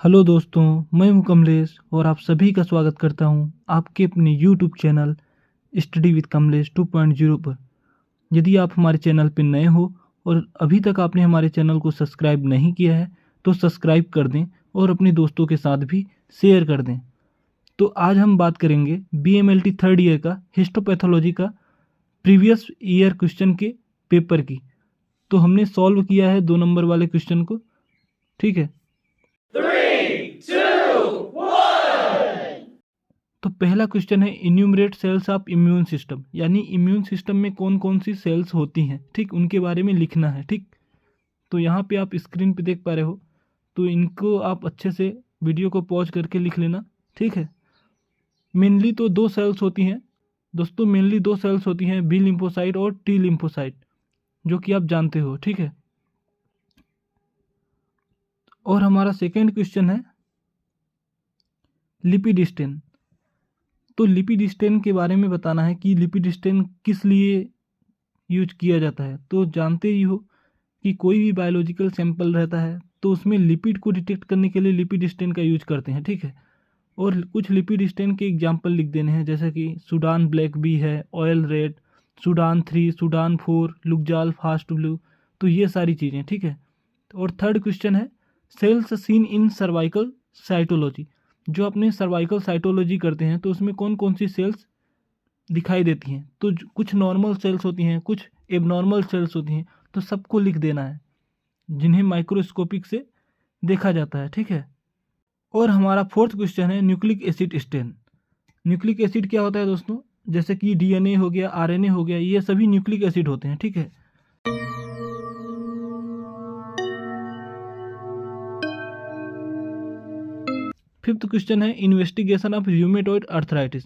Hello दोस्तों, मैं हूं कमलेश और आप सभी का स्वागत करता हूं आपके अपने YouTube channel study with Kamlesh 2.0 पर। यदि आप हमारे चैनल पर नए हो और अभी तक आपने हमारे चैनल को सब्सक्राइब नहीं किया है तो सब्सक्राइब कर दें और अपने दोस्तों के साथ भी शेयर कर दें। तो आज हम बात करेंगे BMLT थर्ड ईयर का हिस्टोपैथोलॉजी का प्रीवियस ईयर क्वेश्चन के पेपर की। तो हमने सॉल्व किया है 2 नंबर वाले क्वेश्चन को, ठीक है। 3, 2, 1। तो पहला क्वेश्चन है enumerate cells of immune system, यानी इम्यून सिस्टम में कौन कौन सी सेल्स होती हैं, ठीक, उनके बारे में लिखना है, ठीक। तो यहाँ पे आप स्क्रीन पे देख पा रहे हो, तो इनको आप अच्छे से वीडियो को पॉज करके लिख लेना, ठीक है। मेनली तो 2 सेल्स होती हैं दोस्तों, मेनली 2 सेल्स होती हैं, बी लिम्फोसाइट और टी लिम्फोसाइट, जो कि आप जानते हो, ठीक है। और हमारा सेकेंड क्वेश्चन है लिपिड स्टेन। तो लिपिड स्टेन के बारे में बताना है कि लिपिड स्टेन किस लिए यूज किया जाता है। तो जानते ही हो कि कोई भी बायोलॉजिकल सैंपल रहता है तो उसमें लिपिड को डिटेक्ट करने के लिए लिपिड स्टेन का यूज करते हैं, ठीक है। और कुछ लिपिड स्टेन के एग्जाम्पल लिख देने हैं, जैसे कि सूडान ब्लैक बी है, oil red, Sudan 3, Sudan 4, Luxol fast blue, तो ये सारी चीज़ें, ठीक है। और थर्ड क्वेश्चन है cells seen in cervical cytology. जो अपने सर्वाइकल साइटोलॉजी करते हैं तो उसमें कौन कौन सी सेल्स दिखाई देती हैं। तो कुछ नॉर्मल सेल्स होती हैं, कुछ एबनॉर्मल सेल्स होती हैं, तो सबको लिख देना है जिन्हें माइक्रोस्कोपिक से देखा जाता है, ठीक है। और हमारा फोर्थ क्वेश्चन है nucleic acid stain. Nucleic acid क्या होता है दोस्तों, जैसे कि DNA हो गया, RNA हो गया, ये सभी न्यूक्लिक एसिड होते हैं, ठीक है। फिफ्थ क्वेश्चन है इन्वेस्टिगेशन ऑफ रूमेटॉइड अर्थराइटिस।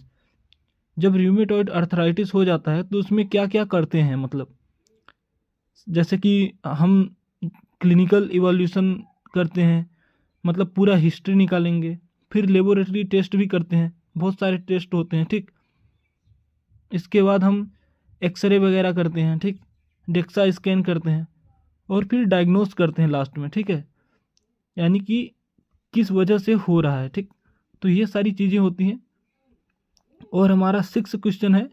जब रूमेटॉइड अर्थराइटिस हो जाता है तो उसमें क्या क्या करते हैं, मतलब जैसे कि हम क्लिनिकल इवोल्यूशन करते हैं, मतलब पूरा हिस्ट्री निकालेंगे, फिर लेबोरेटरी टेस्ट भी करते हैं, बहुत सारे टेस्ट होते हैं, ठीक। इसके बाद हम एक्सरे वगैरह करते हैं, ठीक, डेक्सा स्कैन करते हैं और फिर डायग्नोस करते हैं लास्ट में, ठीक है, यानी कि किस वजह से हो रहा है, ठीक। तो ये सारी चीज़ें होती हैं। और हमारा 6th क्वेश्चन है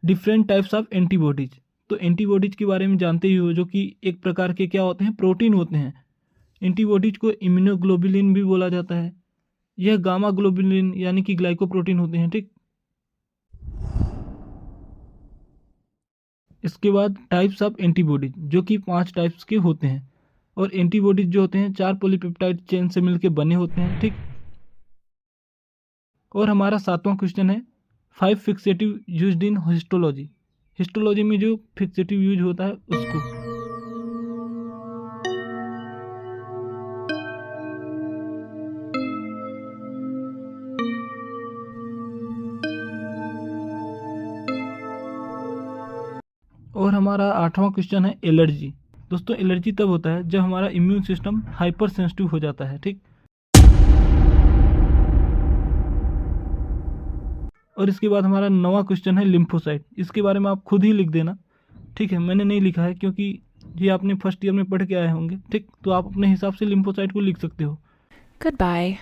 डिफरेंट टाइप्स ऑफ एंटीबॉडीज। तो एंटीबॉडीज के बारे में जानते ही हो, जो कि एक प्रकार के क्या होते हैं, प्रोटीन होते हैं। एंटीबॉडीज को इम्यूनोग्लोबुलिन भी बोला जाता है। यह गामा ग्लोबुलिन यानी कि ग्लाइकोप्रोटीन होते हैं, ठीक। इसके बाद टाइप्स ऑफ एंटीबॉडीज, जो कि 5 टाइप्स के होते हैं। और एंटीबॉडीज जो होते हैं 4 पॉलीपेप्टाइड चेन से मिलकर बने होते हैं, ठीक। और हमारा 7वां क्वेश्चन है 5 fixative used in histology. Histology में जो फिक्सेटिव यूज होता है उसको। और हमारा 8वां क्वेश्चन है एलर्जी। दोस्तों एलर्जी तब होता है जब हमारा इम्यून सिस्टम हाइपर सेंसिटिव हो जाता है, ठीक। और इसके बाद हमारा 9वां क्वेश्चन है लिम्फोसाइट। इसके बारे में आप खुद ही लिख देना, ठीक है, मैंने नहीं लिखा है क्योंकि ये आपने फर्स्ट ईयर में पढ़ के आए होंगे, ठीक। तो आप अपने हिसाब से लिम्फोसाइट को लिख सकते हो। Goodbye.